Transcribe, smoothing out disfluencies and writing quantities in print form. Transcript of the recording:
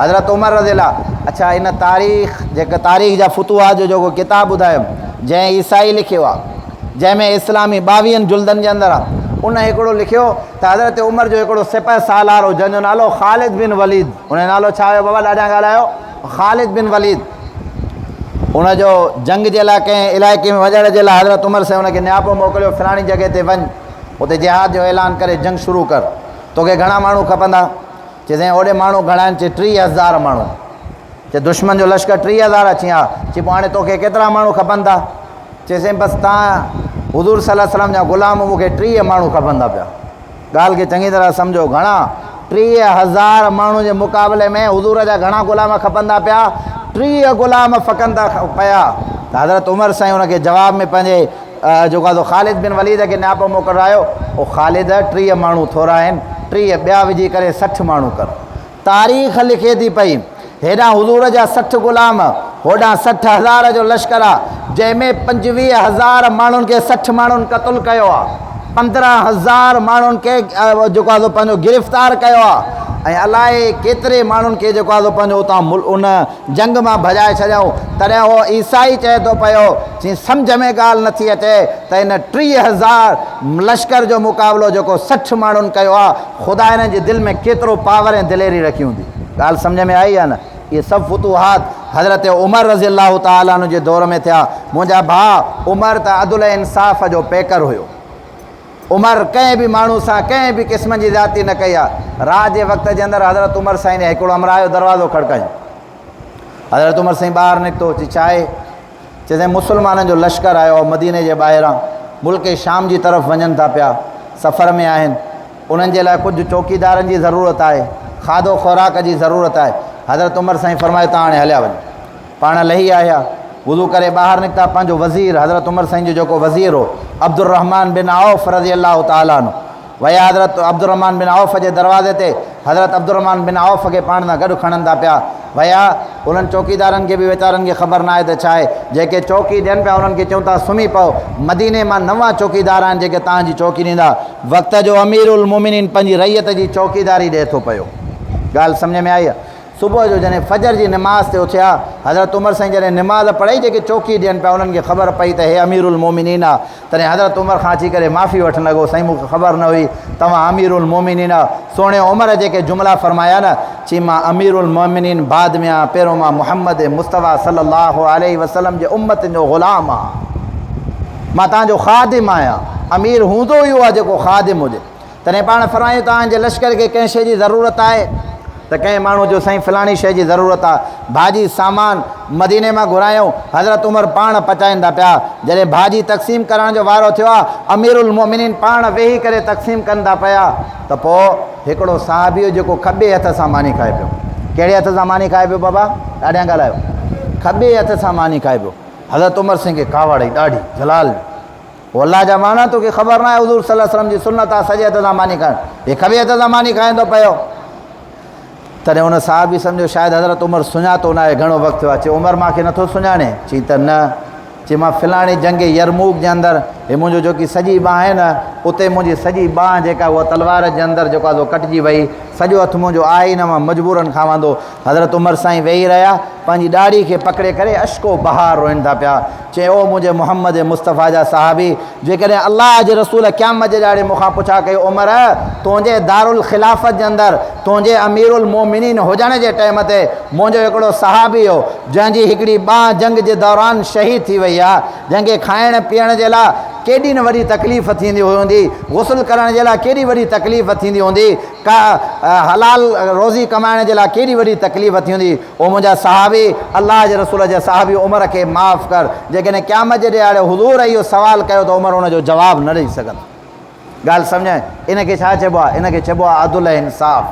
हज़रत उमर रज़ियल्लाहु। अच्छा, इन तारीख़ जा फुतुहात जो किताब ॿुधायो जंहिं ईसाई लिखियो आहे, जंहिंमें इस्लामी 22 जुल्दनि जे अंदरि आहे, उन हिकिड़ो लिखियो त हज़रत उमर जो हिकिड़ो सिपह सालार हो जंहिंजो नालो ख़ालिद बिन वलीद। उन नालो छा हुयो बाबा? ॾाढा ॻाल्हायो। ख़ालिद बिन वलीद। उनजो जंग जे लाइ कंहिं इलाइक़े में वञण जे लाइ हज़रत उमर सां उनखे नियापो मोकिलियो, फलाणी जॻह ते वञ, उते जिहाद जो ऐलान करे जंग शुरू कर। तोखे घणा माण्हू खपंदा? चइसि ओॾे माण्हू घणा आहिनि? चए 30,000 माण्हू। चए दुश्मन जो लश्कर 30,000 अची हा। चई पोइ हाणे तोखे केतिरा माण्हू खपनि था? चइसि बसि तव्हां हुज़ूर सल्लल्लाहु अलैहि वसल्लम जा ग़ुलाम, मूंखे 30 माण्हू खपंदा पिया। ॻाल्हि खे चङी तरह सम्झो, घणा? 30,000 माण्हू जे मुक़ाबले में हुज़ूर जा घणा ग़ुलाम खपंदा पिया? 30 ग़ुलाम फ़कंदा पिया। त हज़रत उमर साईं हुनखे जवाब में पंहिंजे जेको आहे ख़ालिद बिन वलीद खे नियापो मोकिलायो। उहो ख़ालिद 30 माण्हू थोरा आहिनि, 30 ॿिया विझी करे 60 माण्हू कर। तारीख़ लिखे थी पई, हेॾां हुज़ूर जा 60 ग़ुलाम, होॾां 60,000 जो लश्कर आहे, जंहिंमें 25,000 माण्हुनि खे 60 माण्हुनि क़तलु कयो आहे, 15,000 माण्हुनि खे जेको आहे पंहिंजो गिरफ़्तार कयो आहे, ऐं अलाए केतिरे माण्हुनि खे जेको आहे पंहिंजो उतां उन जंग मां भॼाए छॾियऊं। तॾहिं उहो ईसाई चए थो पियो, जीअं सम्झ में ॻाल्हि नथी अचे त इन 30,000 लश्कर जो मुक़ाबिलो जेको 60 माण्हुनि कयो आहे, ख़ुदा हिन जे दिलि में केतिरो पावर ऐं दिलेरी रखी हूंदी। ॻाल्हि सम्झ में आई आहे न? इहे सभु फुतूहात हज़रत उमर रज़ियल्लाहु ताला अन्हु जे दौर में थिया। मुंहिंजा भाउ, उमर त अदल इंसाफ़ जो पेकर हुयो। उमर कंहिं बि माण्हू सां कंहिं बि क़िस्म जी ज़्यादती न कई आहे। रात जे वक़्त जे अंदरि हज़रत उमर साईं ने हिकिड़ो अमरायो दरवाज़ो खड़कायो। हज़रत उमर साईं ॿाहिरि निकितो। चई छा आहे? चइसि मुस्लमाननि जो लश्कर आयो आहे मदीने जे ॿाहिरां, मुल्क शाम जी तरफ़ वञनि था पिया, सफ़र में आहिनि, उन्हनि जे लाइ कुझु चौकीदारनि जी ज़रूरत आहे, खाधो खुराक जी ज़रूरत आहे। हज़रत उमर साईं फरमायो तव्हां हाणे हलिया वञो। पाण लही आया, वुज़ू करे ॿाहिरि निकिता। पंहिंजो वज़ीर हज़रत उमर साईं जो जेको वज़ीर हो अब्दुर्रहमान बिन औफ़ रज़ियल्लाहु ताला अन्हु, वया हज़रत अब्दुर्रहमान बिन औफ़ जे दरवाज़े ते हज़रत अब्दुर्रहमान बिन औफ़ खे पाण सां गॾु खणनि था पिया। वया, उन्हनि चौकीदारनि खे बि वीचारनि खे ख़बर न आहे त छा आहे। जेके चौकी ॾियनि पिया उन्हनि खे चऊं था सुम्ही पओ, मदीने मां 9 चौकीदार आहिनि जेके तव्हांजी चौकी ॾींदा। वक़्त जो अमीरुल मोमिनीन पंहिंजी रैयत जी चौकीदारी ॾिए थो पियो। ॻाल्हि सम्झ में आई आहे? सुबुह जो जॾहिं फजर जी निमाज़ ते उथिया, हज़रत उमर साईं जॾहिं निमाज़ पढ़ी, जेके चौकी ॾियनि पिया उन्हनि खे ख़बर पई त हे अमीरुल मोमिनीन आहे। तॾहिं हज़रत उमर खां अची करे माफ़ी वठणु लॻो, साईं मूंखे ख़बर न हुई तव्हां अमीरुल मोमिनीन आहे। सोणे उमर जेके जुमिला फरमाया न, चई मां अमीरुल मोमिनीन बाद में आहियां, पहिरियों मां मुहम्मद मुस्तफ़ा सल्लल्लाहु अलैहि वसल्लम जे उम्मत जो ग़ुलाम आहियां, मां तव्हांजो ख़ादिम आहियां। अमीर हूंदो ई आहे जेको ख़ादिम हुजे। तॾहिं पाण फरमायूं तव्हांजे लश्कर खे कंहिं शइ जी ज़रूरत आहे त कंहिं माण्हू जो साईं फलाणी शइ जी ज़रूरत आहे, भाॼी सामान मदीने मां घुरायूं, हज़रत उमर पाण पचाइनि था पिया। जॾहिं भाॼी तक़सीम करण जो वारो थियो आहे, अमीरुल मोमिनीन पाण वेही करे तक़सीम कनि था पिया, त पोइ हिकिड़ो साहबी जेको खॿे हथ सां मानी खाए पियो। कहिड़े हथ सां मानी खाए पियो बाबा? ॾाढा ॻाल्हायो। खॿे हथ सां मानी खाए पियो। हज़रत उमर सिंह खे कावड़ ॾाढी जलाल। पोइ अलाह जा माना तोखे ख़बर न आहे हुज़ूर सल्लल्लाहु अलैहि वसल्लम जी सुन्नत आहे सॼे हथ सां मानी खाइणु, हे खॿे हथ सां मानी खाईंदो पियो। तॾहिं हुन साहबी सम्झो शायदि हज़रत उमर सुञातो न आहे, घणो वक़्तु थियो आहे। चई उमर मूंखे नथो सुञाणे? चई त न। चई मां फलाणी जंग यरमूक जे अंदरि हे मुंहिंजो जेकी सॼी बांह आहे न, उते मुंहिंजी सॼी बांह जेका उहा तलवार जे अंदरि जेको आहे कटिजी वई, सॼो हथु मुंहिंजो आहे ई न, मां मजबूरनि खां वांदो। हज़रत उमर साईं वेही रहिया, पंहिंजी ॾाढ़ी खे पकिड़े करे अश्को बहार रोइनि था पिया। चए ओ मुंहिंजे मुहम्मद मुस्तफ़ा जा साहबी, जेकॾहिं अलाह जे रसूल क़यामत जे ॾाढ़े मूंखां पुछा कयो उमर तुंहिंजे दारुल ख़िलाफ़त जे अंदरि तुंहिंजे अमीरुल मोमिनीन हुजण जे टाइम ते मुंहिंजो हिकिड़ो सहाबी हो जंहिंजी हिकिड़ी बांह जंग जे दौरान शहीद थी वई आहे, जंहिंखे खाइण पीअण जे लाइ केॾी न वॾी तकलीफ़ थींदी हूंदी, गुस्ल करण जे लाइ केॾी वॾी तकलीफ़ थींदी हूंदी, का हलाल रोज़ी कमाइण जे लाइ केॾी वॾी तकलीफ़ थी हूंदी। ओ मुंहिंजा साहबी, अलाह जे रसूल जा साहबी, उमर खे माफ़ु कर। जेकॾहिं क़यामत जे ॾियारे हुज़ूर इहो सवालु कयो त उमर हुनजो जवाबु न ॾेई सघंदा। ॻाल्हि सम्झाए? इनखे छा चइबो आहे? इनखे चइबो आहे अदल इंसाफ़।